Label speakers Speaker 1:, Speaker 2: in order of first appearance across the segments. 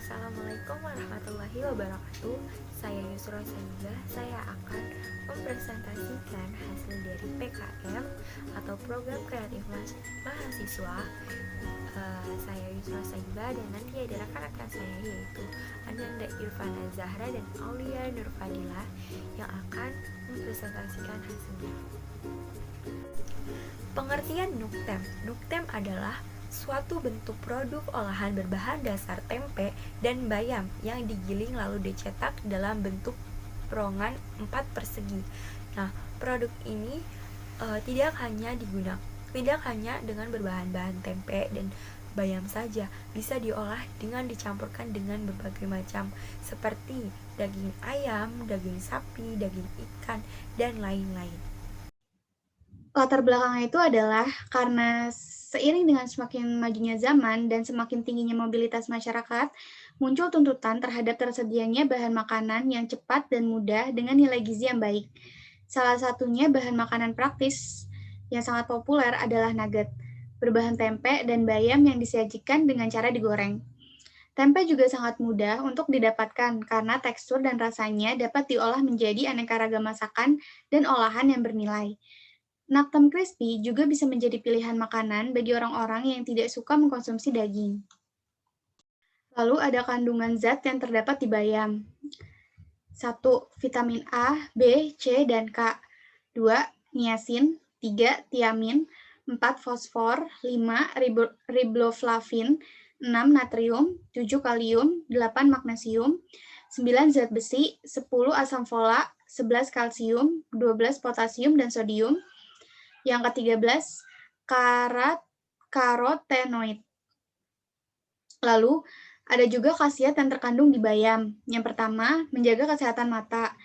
Speaker 1: Assalamualaikum warahmatullahi wabarakatuh. Saya Yusra Saiba. Saya akan mempresentasikan hasil dari PKM atau Program Kreatif Mahasiswa. Saya Yusra Saiba dan nanti ada rekan-rekan saya yaitu Ananda Irfana Zahra dan Aulia Nurfadila yang akan mempresentasikan hasilnya. Pengertian Nuktem. Nuktem adalah suatu bentuk produk olahan berbahan dasar tempe dan bayam yang digiling lalu dicetak dalam bentuk perongan 4 persegi. Nah, produk ini tidak hanya dengan berbahan-bahan tempe dan bayam saja, bisa diolah dengan dicampurkan dengan berbagai macam seperti daging ayam, daging sapi, daging ikan, dan lain-lain.
Speaker 2: Latar belakangnya itu adalah karena seiring dengan semakin majunya zaman dan semakin tingginya mobilitas masyarakat, muncul tuntutan terhadap tersedianya bahan makanan yang cepat dan mudah dengan nilai gizi yang baik. Salah satunya bahan makanan praktis yang sangat populer adalah nugget, berbahan tempe dan bayam yang disajikan dengan cara digoreng. Tempe juga sangat mudah untuk didapatkan karena tekstur dan rasanya dapat diolah menjadi aneka ragam masakan dan olahan yang bernilai. Nuktem crispy juga bisa menjadi pilihan makanan bagi orang-orang yang tidak suka mengkonsumsi daging. Lalu ada kandungan zat yang terdapat di bayam. 1. Vitamin A, B, C, dan K. 2. Niacin. 3. Tiamin. 4. Fosfor. 5. Riboflavin. 6. Natrium. 7. Kalium. 8. Magnesium. 9. Zat besi. 10. Asam folat. 11. Kalsium. 12. Potasium dan sodium. Yang ke-13, karotenoid. Lalu, ada juga khasiat yang terkandung di bayam. Yang pertama, menjaga kesehatan mata.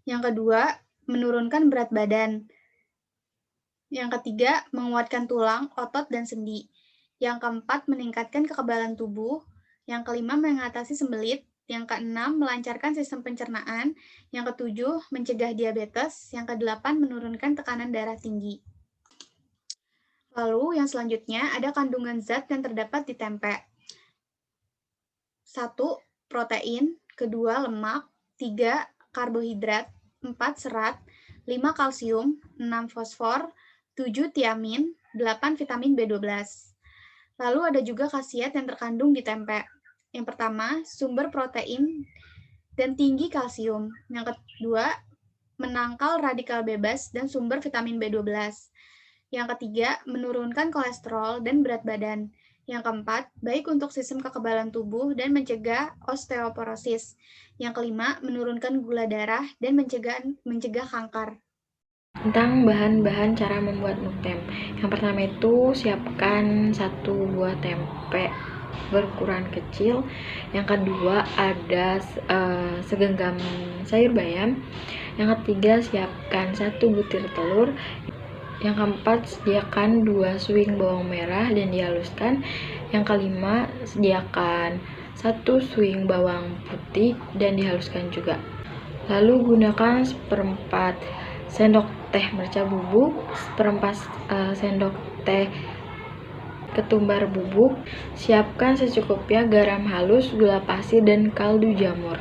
Speaker 2: Yang kedua, menurunkan berat badan. Yang ketiga, menguatkan tulang, otot, dan sendi. Yang keempat, meningkatkan kekebalan tubuh. Yang kelima, mengatasi sembelit. Yang keenam, melancarkan sistem pencernaan. Yang ketujuh, mencegah diabetes. Yang kedelapan, menurunkan tekanan darah tinggi. Lalu yang selanjutnya ada kandungan zat yang terdapat di tempe. 1. Protein, 2. Lemak, 3. Karbohidrat, 4. Serat, 5. Kalsium, 6. Fosfor, 7. Tiamin, 8. Vitamin B12. Lalu ada juga khasiat yang terkandung di tempe. Yang pertama, sumber protein dan tinggi kalsium. Yang kedua, menangkal radikal bebas dan sumber vitamin B12. Yang ketiga, menurunkan kolesterol dan berat badan. Yang keempat, baik untuk sistem kekebalan tubuh dan mencegah osteoporosis. Yang kelima, menurunkan gula darah dan mencegah kanker.
Speaker 1: Tentang bahan-bahan cara membuat nuktem. Yang pertama itu siapkan 1 buah tempe berukuran kecil. Yang kedua ada segenggam sayur bayam. Yang ketiga siapkan 1 butir telur. Yang keempat, sediakan 2 suing bawang merah dan dihaluskan. Yang kelima, sediakan 1 suing bawang putih dan dihaluskan juga. Lalu gunakan 1/4 sendok teh merica bubuk, 1/4 sendok teh ketumbar bubuk. Siapkan secukupnya garam halus, gula pasir, dan kaldu jamur.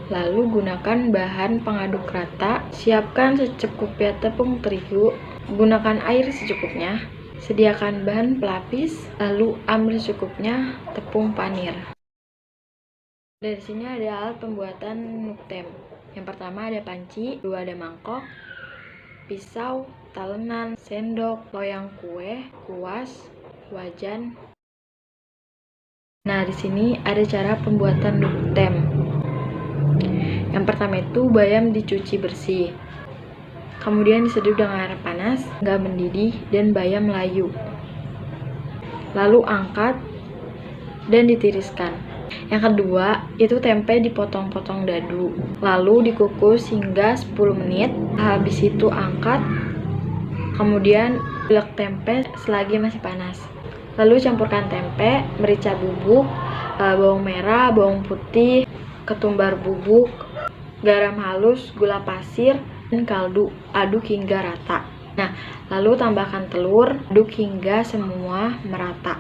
Speaker 1: Lalu gunakan bahan pengaduk rata. Siapkan secukupnya tepung terigu. Gunakan air secukupnya. Sediakan bahan pelapis, lalu ambil secukupnya tepung panir. Dari sini ada alat pembuatan nuktem. Yang pertama ada panci, 2 ada mangkok, pisau, talenan, sendok, loyang kue, kuas, wajan. Nah, di sini ada cara pembuatan nuktem. Yang pertama itu bayam dicuci bersih. Kemudian diseduh dengan air panas, hingga mendidih dan bayam layu. Lalu angkat dan ditiriskan. Yang kedua, itu tempe dipotong-potong dadu. Lalu dikukus hingga 10 menit. Habis itu angkat. Kemudian ulek tempe selagi masih panas. Lalu campurkan tempe, merica bubuk, bawang merah, bawang putih, ketumbar bubuk, garam halus, gula pasir, dan kaldu. Aduk hingga rata. Nah, lalu tambahkan telur, aduk hingga semua merata.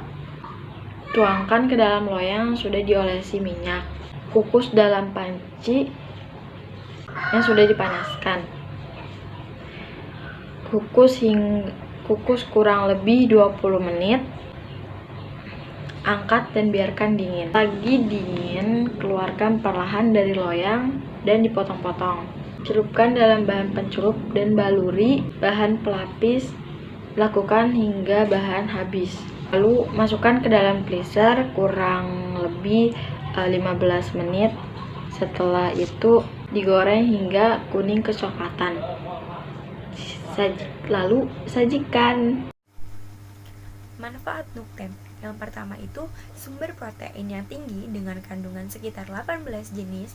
Speaker 1: Tuangkan ke dalam loyang yang sudah diolesi minyak. Kukus dalam panci yang sudah dipanaskan. Kukus kurang lebih 20 menit. Angkat dan biarkan dingin. Lagi dingin, keluarkan perlahan dari loyang dan dipotong-potong. Celupkan dalam bahan pencelup dan baluri bahan pelapis. Lakukan hingga bahan habis. Lalu masukkan ke dalam freezer kurang lebih 15 menit. Setelah itu digoreng hingga kuning kecoklatan. Lalu sajikan.
Speaker 3: Manfaat Nuktem. Yang pertama itu sumber protein yang tinggi dengan kandungan sekitar 18 jenis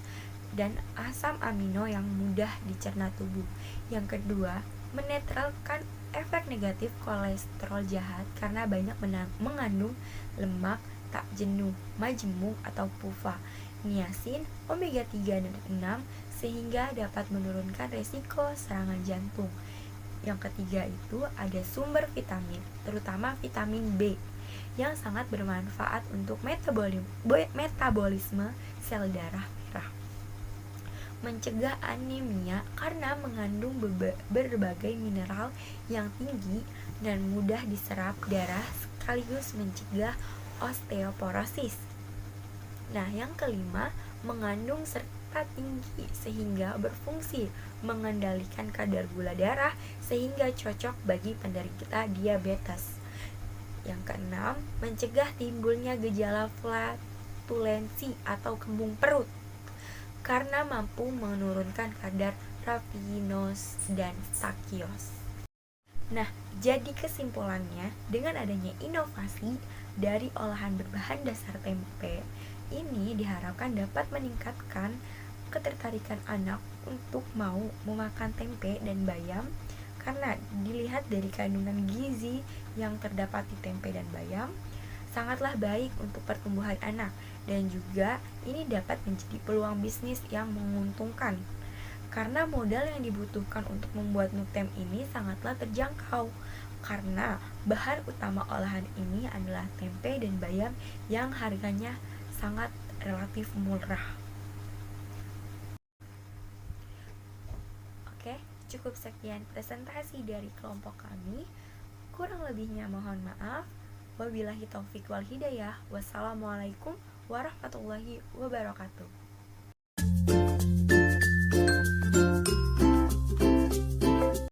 Speaker 3: dan asam amino yang mudah dicerna tubuh. Yang kedua, menetralkan efek negatif kolesterol jahat karena banyak mengandung lemak tak jenuh, majemuk atau PUFA, niacin, omega 3 dan 6 sehingga dapat menurunkan resiko serangan jantung. Yang ketiga itu ada sumber vitamin, terutama vitamin B yang sangat bermanfaat untuk metabolisme sel darah merah. Mencegah anemia karena mengandung berbagai mineral yang tinggi dan mudah diserap darah sekaligus mencegah osteoporosis. Nah, yang kelima, mengandung serta tinggi sehingga berfungsi mengendalikan kadar gula darah sehingga cocok bagi penderita diabetes. Yang keenam, mencegah timbulnya gejala flatulensi atau kembung perut karena mampu menurunkan kadar raffinose dan saccharose. Nah, jadi kesimpulannya, dengan adanya inovasi dari olahan berbahan dasar tempe, ini diharapkan dapat meningkatkan ketertarikan anak untuk mau memakan tempe dan bayam karena dilihat dari kandungan gizi yang terdapat di tempe dan bayam sangatlah baik untuk pertumbuhan anak dan juga ini dapat menjadi peluang bisnis yang menguntungkan karena modal yang dibutuhkan untuk membuat Nuktem ini sangatlah terjangkau karena bahan utama olahan ini adalah tempe dan bayam yang harganya sangat relatif murah. Oke, cukup sekian presentasi dari kelompok kami. Kurang lebihnya mohon maaf. Wabillahi taufik wal hidayah. Wassalamualaikum warahmatullahi wabarakatuh.